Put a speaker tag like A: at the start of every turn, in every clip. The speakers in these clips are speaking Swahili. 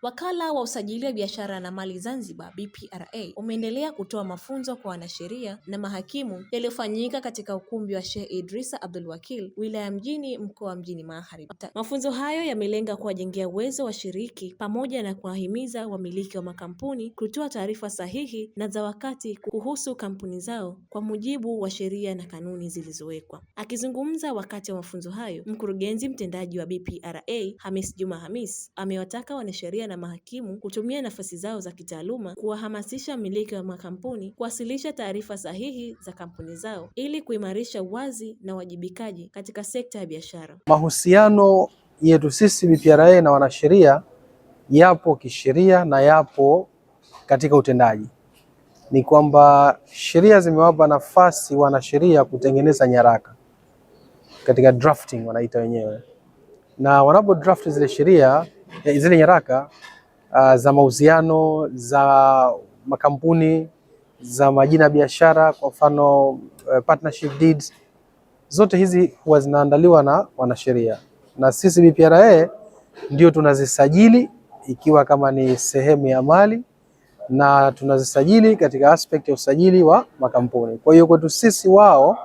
A: Wakala wa usajili wa biashara na mali Zanzibar BPRA umeendelea kutoa mafunzo kwa wanasheria na mahakimu yaliyofanyika katika ukumbi wa Sheikh Idrisa Abdul Wakil, wilaya Mjini, mkoa wa Mjini Magharibi. Mafunzo hayo yamelenga kuwajengea uwezo washiriki pamoja na kuwahimiza wamiliki wa makampuni kutoa taarifa sahihi na za wakati kuhusu kampuni zao kwa mujibu wa sheria na kanuni zilizowekwa. Akizungumza wakati wa mafunzo hayo, mkurugenzi mtendaji wa BPRA Hamis Juma Hamis amewataka wanasheria na mahakimu kutumia nafasi zao za kitaaluma kuwahamasisha wamiliki wa makampuni kuwasilisha taarifa sahihi za kampuni zao ili kuimarisha uwazi na uwajibikaji katika sekta ya biashara.
B: Mahusiano yetu sisi BPRA na wanasheria yapo kisheria na yapo katika utendaji. Ni kwamba sheria zimewapa nafasi wanasheria kutengeneza nyaraka katika drafting wanaita wenyewe, na wanapo draft zile sheria zile nyaraka za mauziano, za makampuni, za majina ya biashara, kwa mfano partnership deeds, zote hizi huwa zinaandaliwa na wanasheria, na sisi BPRA ndio tunazisajili ikiwa kama ni sehemu ya mali, na tunazisajili katika aspect ya usajili wa makampuni. Kwa hiyo kwetu sisi wao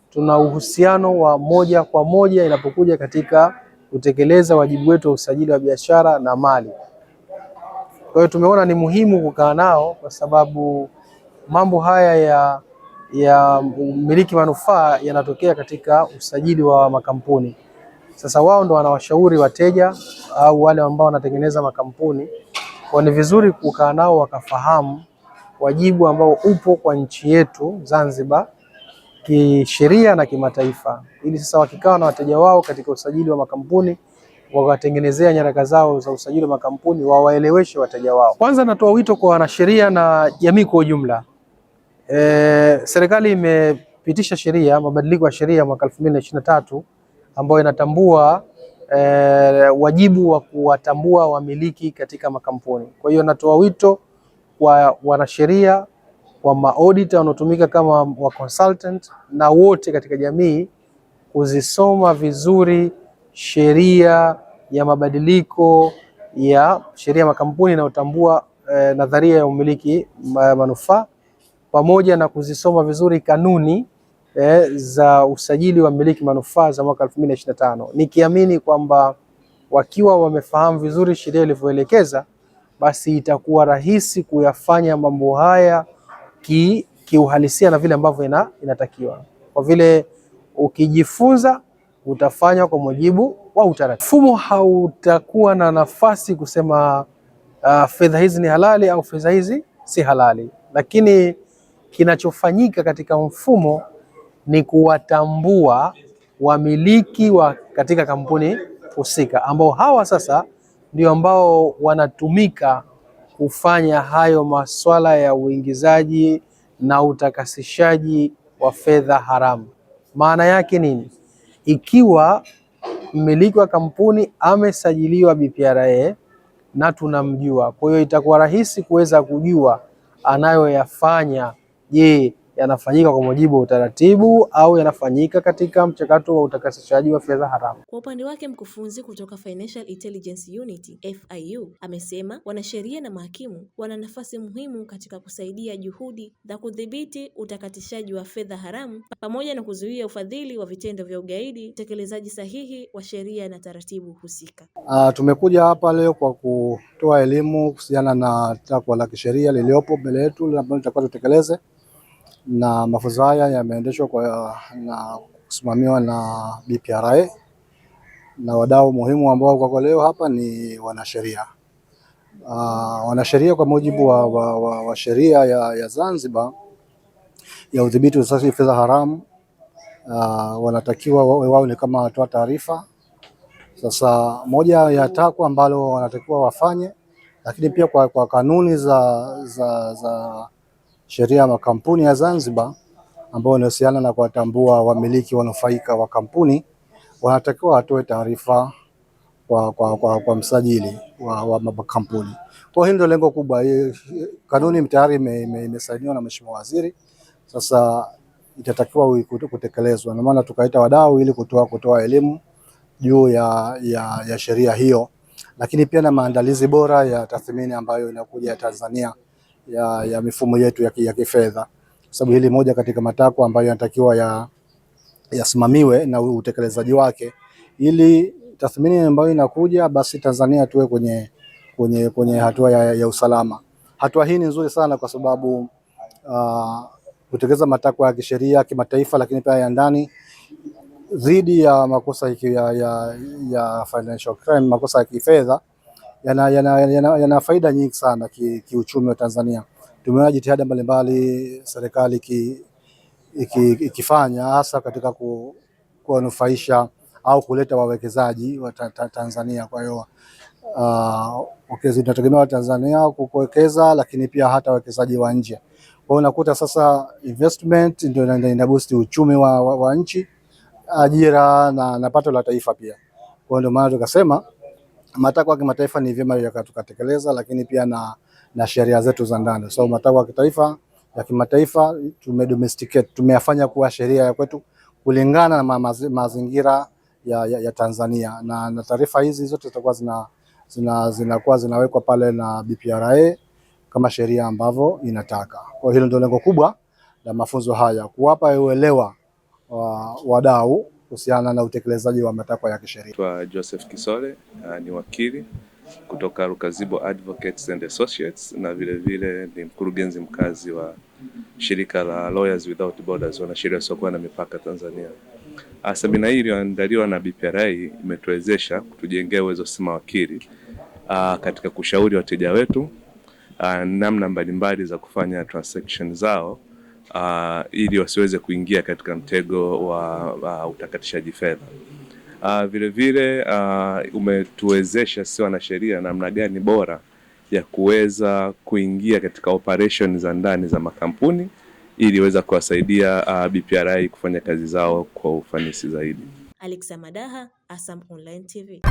B: tuna uhusiano wa moja kwa moja inapokuja katika kutekeleza wajibu wetu wa usajili wa biashara na mali. Kwa hiyo tumeona ni muhimu kukaa nao kwa sababu mambo haya ya umiliki manufaa yanatokea katika usajili wa makampuni. Sasa wao ndo wanawashauri wateja au wale ambao wanatengeneza makampuni, kwa ni vizuri kukaa nao wakafahamu wajibu ambao upo kwa nchi yetu Zanzibar kisheria na kimataifa, ili sasa wakikaa na wateja wao katika usajili wa makampuni wakatengenezea nyaraka zao za usajili wa makampuni wawaeleweshe wateja wao. Kwanza natoa wito kwa wanasheria na jamii kwa ujumla. Serikali imepitisha sheria, mabadiliko ya sheria mwaka 2023 ambayo inatambua wajibu wa kuwatambua wamiliki katika makampuni. Kwa hiyo natoa wito kwa wanasheria, kwa maauditor wanaotumika kama wa consultant na wote katika jamii kuzisoma vizuri sheria ya mabadiliko ya sheria ya makampuni inayotambua nadharia ya umiliki manufaa, pamoja na kuzisoma vizuri kanuni za usajili wa miliki manufaa za mwaka 2025, nikiamini kwamba wakiwa wamefahamu vizuri sheria ilivyoelekeza, basi itakuwa rahisi kuyafanya mambo haya kiuhalisia na vile ambavyo inatakiwa. Kwa vile ukijifunza utafanya kwa mujibu wa utaratibu. Mfumo hautakuwa na nafasi kusema fedha hizi ni halali au fedha hizi si halali, lakini kinachofanyika katika mfumo ni kuwatambua wamiliki wa katika kampuni husika, ambao hawa sasa ndio ambao wanatumika kufanya hayo maswala ya uingizaji na utakasishaji wa fedha haramu. Maana yake nini? Ikiwa mmiliki wa kampuni amesajiliwa BPRA na tunamjua, kwa hiyo itakuwa rahisi kuweza kujua anayoyafanya, je, yanafanyika kwa mujibu wa utaratibu au yanafanyika katika mchakato wa utakasishaji wa fedha haramu.
A: Kwa upande wake, mkufunzi kutoka Financial Intelligence Unit FIU amesema wanasheria na mahakimu wana nafasi muhimu katika kusaidia juhudi za kudhibiti utakatishaji wa fedha haramu pamoja na kuzuia ufadhili wa vitendo vya ugaidi, utekelezaji sahihi wa sheria na taratibu husika.
C: Tumekuja hapa leo kwa kutoa elimu kuhusiana na takwa la kisheria liliopo mbele yetu ambalo tutakuwa tutekeleze, na mafunzo haya yameendeshwa na kusimamiwa na BPRA, na wadau muhimu ambao kwa leo hapa ni wanasheria. Wanasheria kwa mujibu wa sheria ya Zanzibar ya udhibiti wa fedha haramu, wanatakiwa wao ni kama watoa taarifa. Sasa moja ya takwa ambalo wanatakiwa wafanye, lakini pia kwa kanuni za sheria ya makampuni ya Zanzibar ambao inahusiana na kuwatambua wamiliki wanufaika wa kampuni, wanatakiwa watoe taarifa kwa msajili wa makampuni. Kwa hiyo ndio lengo kubwa. Kanuni tayari imesainiwa na Mheshimiwa Waziri, sasa itatakiwa kutekelezwa. Na maana tukaita wadau ili kutoa elimu juu ya sheria hiyo, lakini pia na maandalizi bora ya tathmini ambayo inakuja ya Tanzania ya mifumo yetu ya kifedha, sababu hili moja katika matakwa ambayo yanatakiwa yasimamiwe na utekelezaji wake, ili tathmini ambayo inakuja basi Tanzania tuwe kwenye hatua ya usalama. Hatua hii ni nzuri sana kwa sababu kutekeleza matakwa ya kisheria kimataifa, lakini pia ya ndani dhidi ya makosa ya financial crime, makosa ya kifedha yana faida nyingi sana kiuchumi wa Tanzania. Tumeona jitihada mbalimbali serikali ikifanya hasa katika kuwanufaisha au kuleta wawekezaji wa Tanzania. Kwa hiyo tunategemea Tanzania kuwekeza, lakini pia hata wawekezaji wa nje. Kwa hiyo unakuta sasa investment ndio ina boost uchumi wa nchi, ajira na pato la taifa pia. Kwa hiyo ndio maana tukasema matakwa ya kimataifa ni vyema tukatekeleza, lakini pia na sheria zetu za ndani. So matakwa ya kitaifa ya kimataifa tumedomesticate, tumeyafanya kuwa sheria ya kwetu kulingana na mazingira ya Tanzania, na taarifa hizi zote zitakuwa zinawekwa pale na BPRA kama sheria ambavyo inataka. Kwa hilo ndio lengo kubwa la mafunzo haya, kuwapa uelewa wadau kuhusiana na utekelezaji wa matakwa ya kisheria.
D: Kwa Joseph Kisole, ni wakili kutoka Rukazibo Advocates and Associates, na vile ni mkurugenzi mkazi wa shirika la Lawyers Without Borders, wanasheria wasiokuwa na mipaka Tanzania. Semina hii iliyoandaliwa na BPRA imetuwezesha kutujengea uwezo sisi mawakili katika kushauri wateja wetu namna mbalimbali za kufanya transaction zao ili wasiweze kuingia katika mtego wa utakatishaji fedha. Vile umetuwezesha sisi wanasheria namna gani bora ya kuweza kuingia katika operation za ndani za makampuni ili iweza kuwasaidia BPRA kufanya kazi zao kwa ufanisi zaidi.
A: Alexa Madaha, ASAM Online TV.